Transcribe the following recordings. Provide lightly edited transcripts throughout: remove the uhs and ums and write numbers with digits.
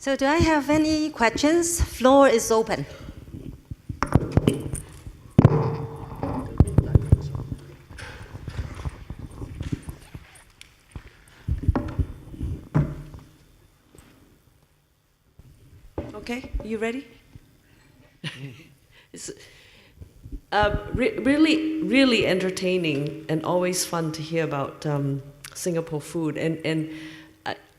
So do I have any questions? Floor is open. Okay, you ready? It's really entertaining and always fun to hear about Singapore food. And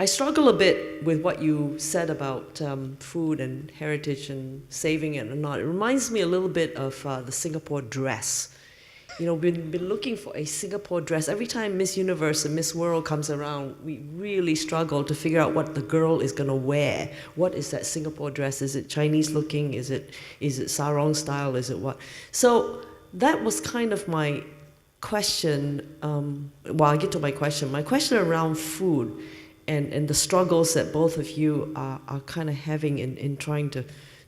I struggle a bit with what you said about food and heritage and saving it or not. It reminds me a little bit of the Singapore dress. You know, we've been looking for a Singapore dress. Every time Miss Universe and Miss World comes around, we really struggle to figure out what the girl is going to wear. What is that Singapore dress? Is it Chinese looking? Is it sarong style? Is it what? So that was kind of my question. I'll get to my question. My question around food and the struggles that both of you are kind of having in trying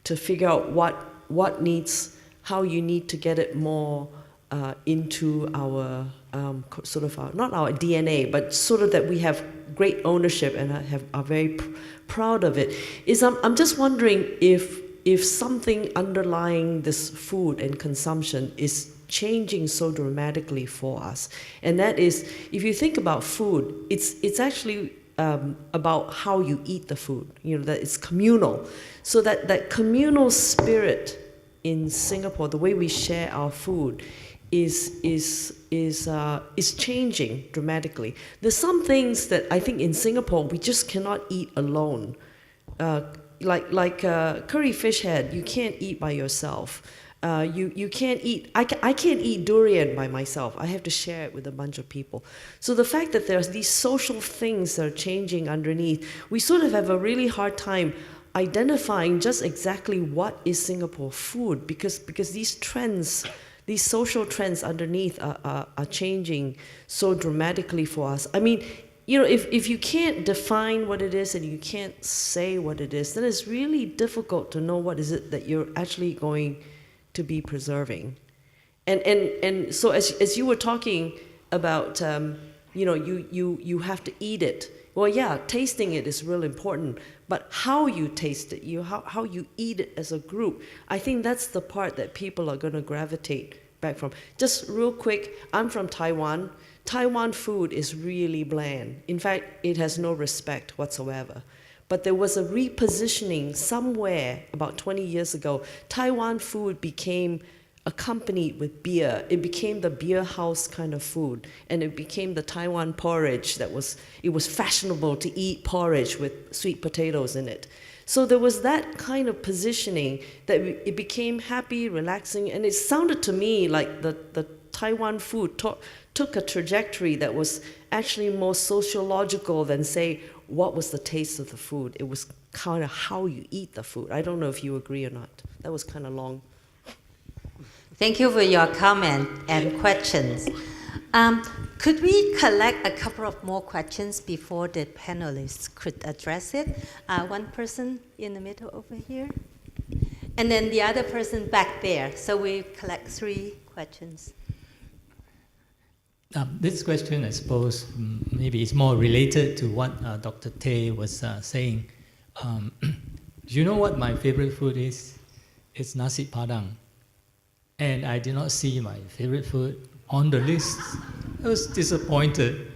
to figure out what needs, how you need to get it more into our sort of not our DNA, but sort of that we have great ownership and are very proud of it. I'm just wondering if something underlying this food and consumption is changing so dramatically for us, and that is, if you think about food, it's actually about how you eat the food. You know, that it's communal, so that communal spirit in Singapore, the way we share our food, is changing dramatically. There's some things that I think in Singapore we just cannot eat alone. Like curry fish head, you can't eat by yourself. You can't eat. I can't eat durian by myself. I have to share it with a bunch of people. So the fact that there's these social things that are changing underneath, we sort of have a really hard time identifying just exactly what is Singapore food, because these trends, these social trends underneath are changing so dramatically for us. I mean, you know, if you can't define what it is and you can't say what it is, then it's really difficult to know what is it that you're actually going to be preserving. And so as you were talking about, you know, you have to eat it. Well, yeah, tasting it is real important, but how you taste it, how you eat it as a group, I think that's the part that people are going to gravitate back from. Just real quick, I'm from Taiwan. Taiwan food is really bland. In fact, it has no respect whatsoever. But there was a repositioning somewhere about 20 years ago. Taiwan food became accompanied with beer. It became the beer house kind of food, and it became the Taiwan porridge. It was fashionable to eat porridge with sweet potatoes in it. So there was that kind of positioning that it became happy, relaxing, and it sounded to me like the Taiwan food took a trajectory that was actually more sociological than, say, what was the taste of the food. It was kind of how you eat the food. I don't know if you agree or not. That was kind of long. Thank you for your comment and questions. Could we collect a couple of more questions before the panelists could address it? One person in the middle over here, and then the other person back there. So we collect 3 questions. This question, I suppose, maybe is more related to what Dr. Tay was saying. Do you know what my favorite food is? It's nasi padang. And I did not see my favorite food on the list. I was disappointed.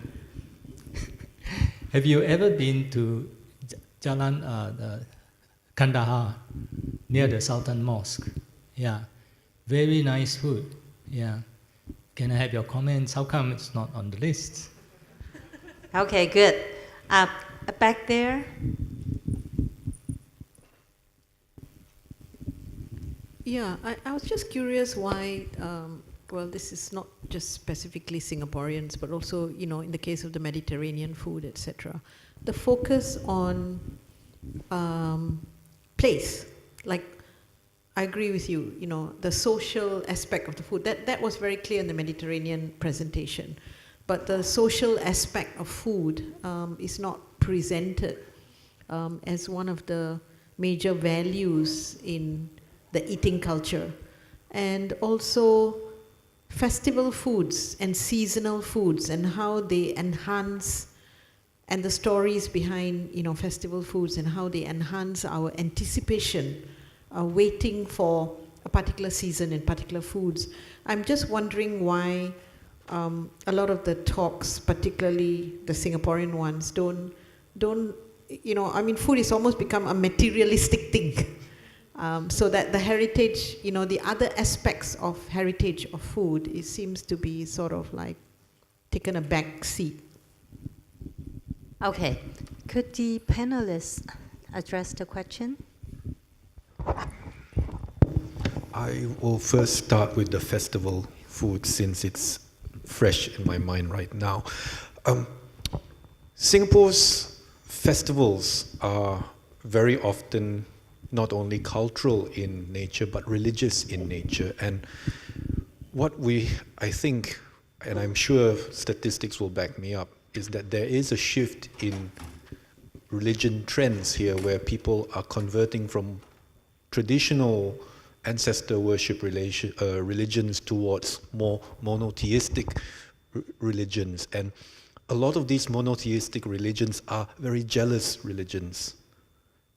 Have you ever been to Jalan Kandahar, near the Sultan Mosque? Yeah, very nice food. Yeah. Can I have your comments? How come it's not on the list? Okay, good. Back there. Yeah, I was just curious why, well, this is not just specifically Singaporeans, but also, you know, in the case of the Mediterranean food, etc. The focus on place, like, I agree with you, you know, the social aspect of the food, that was very clear in the Mediterranean presentation. But the social aspect of food is not presented as one of the major values in the eating culture. And also festival foods and seasonal foods and how they enhance and the stories behind, festival foods and how they enhance our anticipation, waiting for a particular season and particular foods. I'm just wondering why a lot of the talks, particularly the Singaporean ones, don't, food has almost become a materialistic thing. So that the heritage, the other aspects of heritage of food, it seems to be sort of like taken a back seat. Okay, could the panelists address the question? I will first start with the festival food since it's fresh in my mind right now. Singapore's festivals are very often not only cultural in nature but religious in nature, and what I think, and I'm sure statistics will back me up, is that there is a shift in religion trends here where people are converting from traditional ancestor worship religions towards more monotheistic religions. And a lot of these monotheistic religions are very jealous religions.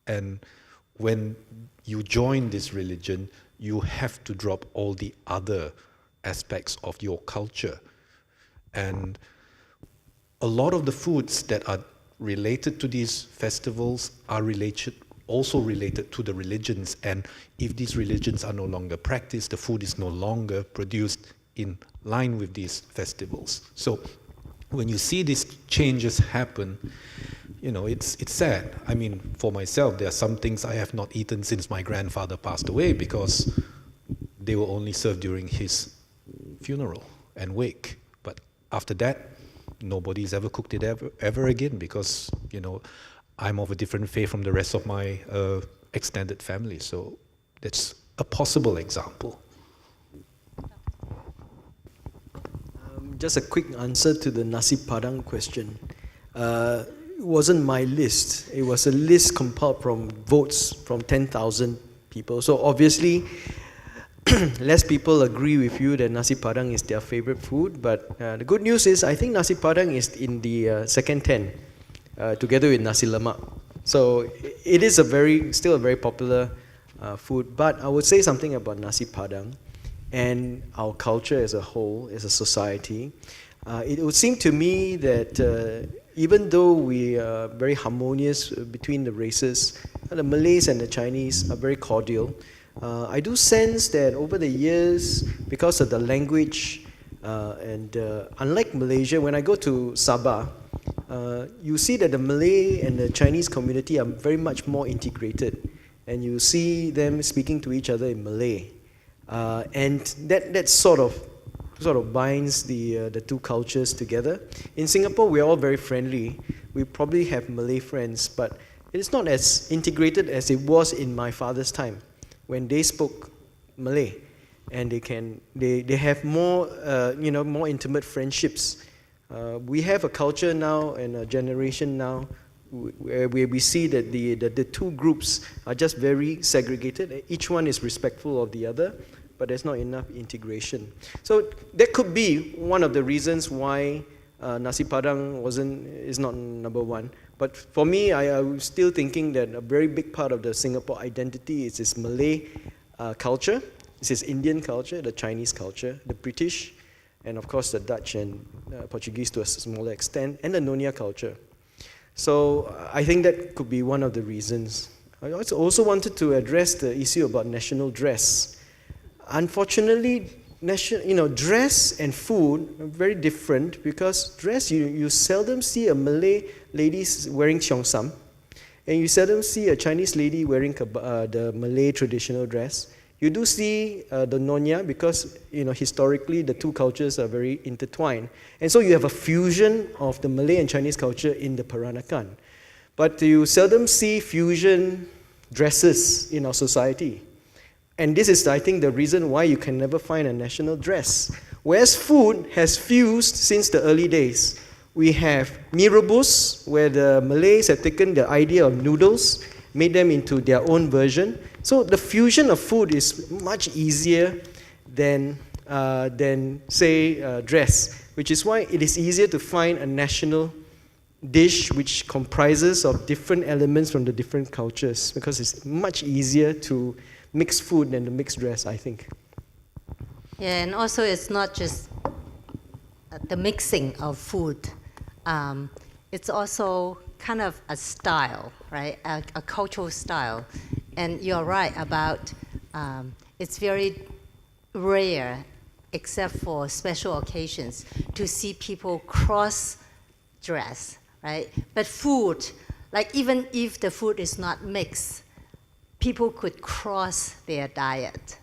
And when you join this religion, you have to drop all the other aspects of your culture. And a lot of the foods that are related to these festivals are also related to the religions, and if these religions are no longer practiced, the food is no longer produced in line with these festivals. So when you see these changes happen, it's sad. I mean, for myself, there are some things I have not eaten since my grandfather passed away because they were only served during his funeral and wake. But after that, nobody's ever cooked it ever again because, I'm of a different faith from the rest of my extended family. So that's a possible example. Just a quick answer to the nasi padang question. It wasn't my list. It was a list compiled from votes from 10,000 people. So obviously, less people agree with you that nasi padang is their favorite food. But the good news is, I think nasi padang is in the second 10, together with nasi lemak. So it is still a very popular food. But I would say something about nasi padang and our culture as a whole, as a society. It would seem to me that even though we are very harmonious between the races, the Malays and the Chinese are very cordial. I do sense that over the years, because of the language, and unlike Malaysia, when I go to Sabah, you see that the Malay and the Chinese community are very much more integrated, and you see them speaking to each other in Malay, and that sort of binds the two cultures together. In Singapore, we're all very friendly. We probably have Malay friends, but it's not as integrated as it was in my father's time, when they spoke Malay, and they have more more intimate friendships. We have a culture now and a generation now where we see that the two groups are just very segregated. Each one is respectful of the other, but there's not enough integration. So that could be one of the reasons why nasi padang is not number one. But for me, I was still thinking that a very big part of the Singapore identity is this Malay culture, it's this Indian culture, the Chinese culture, the British, and of course the Dutch and Portuguese to a smaller extent, and the Nyonya culture. So I think that could be one of the reasons. I also wanted to address the issue about national dress. Unfortunately, dress and food are very different, because dress, you seldom see a Malay lady wearing cheongsam, and you seldom see a Chinese lady wearing the Malay traditional dress. You do see the Nyonya, because historically the two cultures are very intertwined, and so you have a fusion of the Malay and Chinese culture in the Peranakan. But you seldom see fusion dresses in our society. And this is, I think, the reason why you can never find a national dress. Whereas food has fused since the early days. We have mee rebus, where the Malays have taken the idea of noodles, made them into their own version. So the fusion of food is much easier than say, dress, which is why it is easier to find a national dish which comprises of different elements from the different cultures, because it's much easier to mix food than to mix dress, I think. Yeah, and also it's not just the mixing of food. It's also kind of a style, right? A cultural style. And you're right about it's very rare, except for special occasions, to see people cross-dress, right? But food, like even if the food is not mixed, people could cross their diet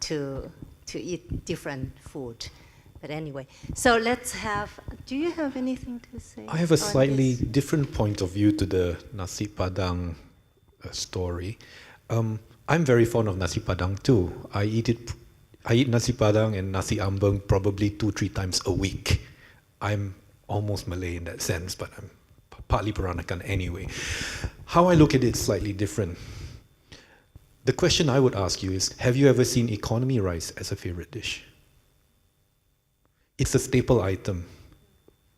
to eat different food. But anyway, so let's have, do you have anything to say? I have a on slightly this? different point of view to the nasi padang story. I'm very fond of nasi padang too. I eat nasi padang and nasi ambeng probably 2-3 times a week. I'm almost Malay in that sense, but I'm partly Peranakan anyway. How I look at it is slightly different. The question I would ask you is, have you ever seen economy rice as a favorite dish? It's a staple item.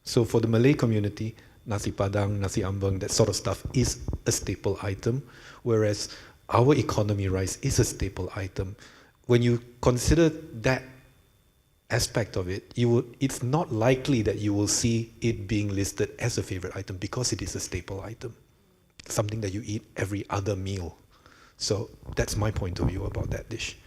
So for the Malay community, nasi padang, nasi ambeng, that sort of stuff is a staple item, whereas our economy rice is a staple item. When you consider that aspect of it, it's not likely that you will see it being listed as a favorite item because it is a staple item, something that you eat every other meal. So that's my point of view about that dish.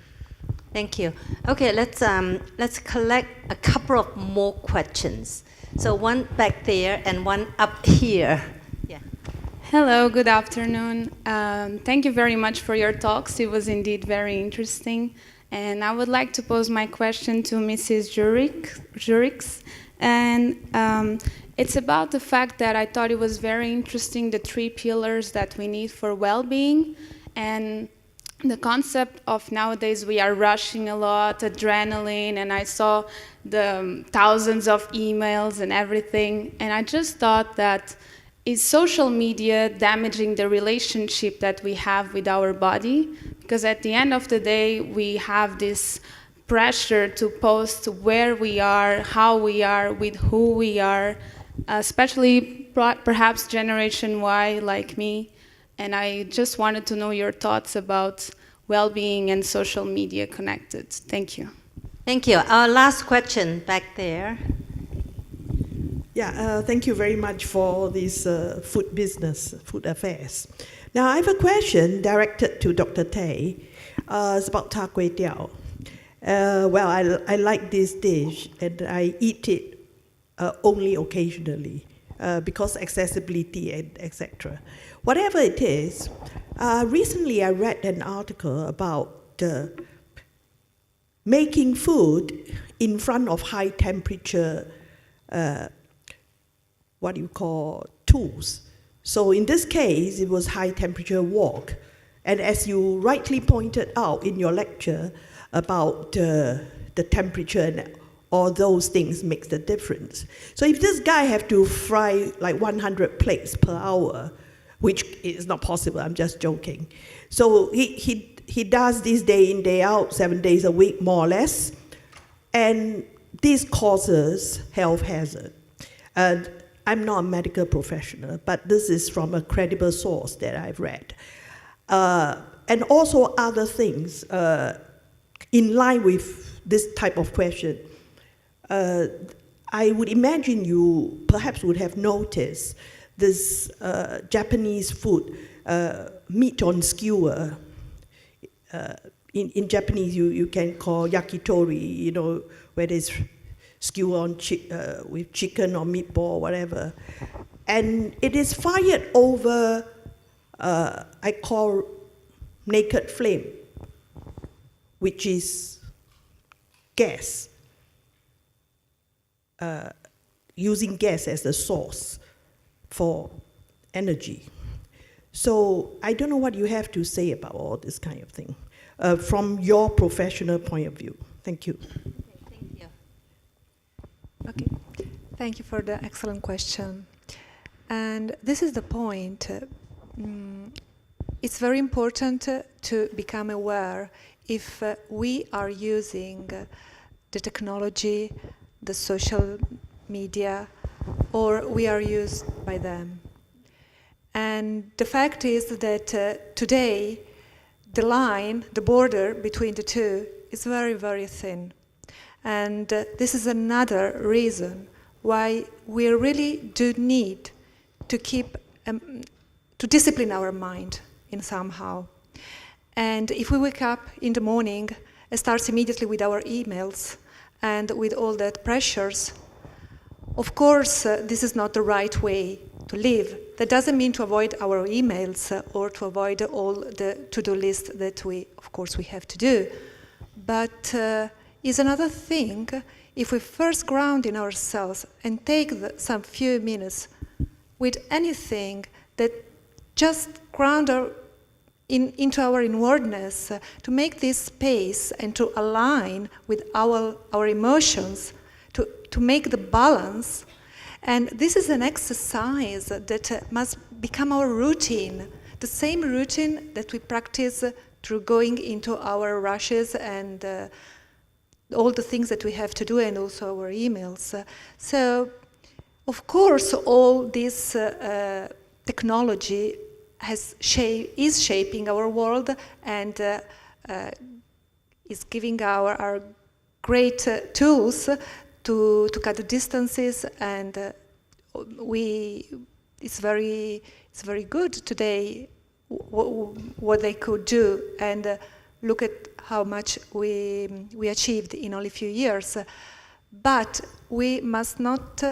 Thank you. Okay, let's collect a couple of more questions. So one back there and one up here. Yeah. Hello, good afternoon. Thank you very much for your talks. It was indeed very interesting. And I would like to pose my question to Mrs. Juricic. And it's about the fact that I thought it was very interesting, the 3 pillars that we need for well-being. And the concept of nowadays we are rushing a lot, adrenaline, and I saw the thousands of emails and everything. And I just thought that, is social media damaging the relationship that we have with our body? Because at the end of the day, we have this pressure to post where we are, how we are, with who we are, especially perhaps Generation Y like me. And I just wanted to know your thoughts about well-being and social media connected. Thank you. Thank you. Our last question back there. Yeah, thank you very much for this food business, food affairs. Now, I have a question directed to Dr. Tay. It's about char kway teow. Well, I like this dish, and I eat it only occasionally because accessibility and etc. Whatever it is, recently I read an article about making food in front of high temperature tools. So in this case, it was high temperature wok. And as you rightly pointed out in your lecture about the temperature and all those things makes the difference. So if this guy have to fry like 100 plates per hour, which is not possible, I'm just joking. So he does this day in, day out, 7 days a week, more or less. And this causes health hazard. And I'm not a medical professional, but this is from a credible source that I've read. And also other things in line with this type of question. I would imagine you perhaps would have noticed this Japanese food, meat on skewer. In Japanese, you can call yakitori, where there's skewer on with chicken or meatball or whatever. And it is fired over, I call naked flame, which is gas, using gas as the source for energy. So I don't know what you have to say about all this kind of thing from your professional point of view. Thank you. Thank you. Okay, thank you for the excellent question. And this is the point. It's very important to become aware if we are using the technology, the social media, or we are used by them. And the fact is that today, the border between the two is very, very thin. And this is another reason why we really do need to keep, to discipline our mind in somehow. And if we wake up in the morning and start immediately with our emails and with all that pressures, of course, this is not the right way to live. That doesn't mean to avoid our emails or to avoid all the to-do list that of course, we have to do. But is another thing if we first ground in ourselves and take some few minutes with anything that just ground into our inwardness, to make this space and to align with our emotions, to make the balance. And this is an exercise that must become our routine, the same routine that we practice through going into our rushes and all the things that we have to do, and also our emails. So, of course, all this technology is shaping our world and is giving our great tools to cut the distances, and it's very good today what they could do, and look at how much we achieved in only a few years. But we must not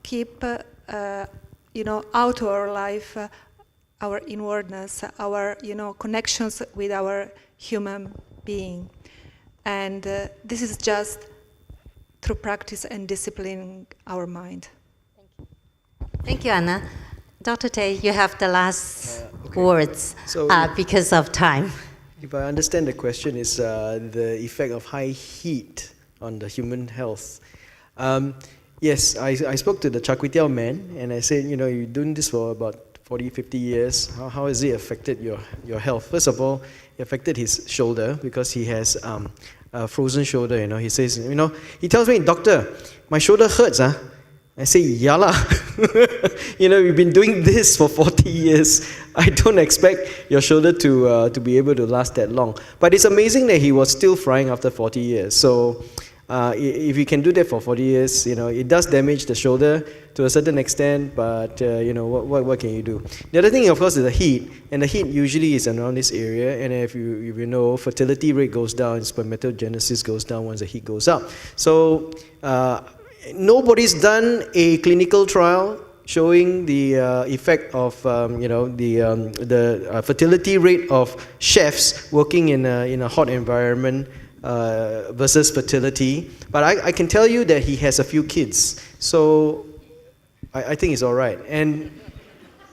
keep out of our life our inwardness, our connections with our human being, and this is just through practice and disciplining our mind. Thank you, Anna. Dr. Tay, you have the last words because of time. If I understand the question, is the effect of high heat on the human health. Yes, I spoke to the Char Kway Teow man, and I said, you're doing this for about 40, 50 years. How has it affected your health? First of all, it affected his shoulder because he has a frozen shoulder. He says, he tells me, doctor, my shoulder hurts. I say, yalla. We've been doing this for 40 years. I don't expect your shoulder to be able to last that long. But it's amazing that he was still frying after 40 years. So if you can do that for 40 years, it does damage the shoulder to a certain extent, but what can you do? The other thing, of course, is the heat, and the heat usually is around this area, and if you know, fertility rate goes down, spermatogenesis goes down once the heat goes up. So nobody's done a clinical trial showing the effect of the fertility rate of chefs working in a hot environment versus fertility, but I can tell you that he has a few kids, so I think it's all right. And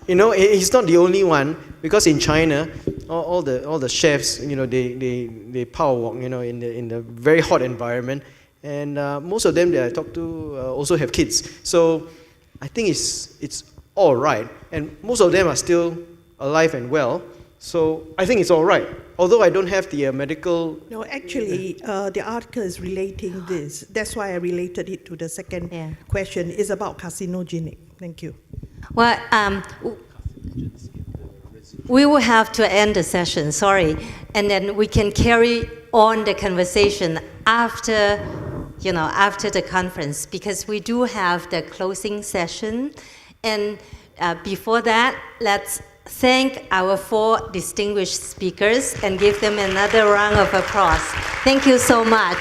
he's not the only one, because in China, all the chefs, they power walk, in the very hot environment, and most of them that I talk to also have kids. So I think it's all right, and most of them are still alive and well. So I think it's all right, although I don't have the medical... No, actually, the article is relating this. That's why I related it to the second question. It's about carcinogenic. Thank you. Well, we will have to end the session, sorry, and then we can carry on the conversation after the conference, because we do have the closing session. And before that, let's thank our 4 distinguished speakers and give them another round of applause. Thank you so much.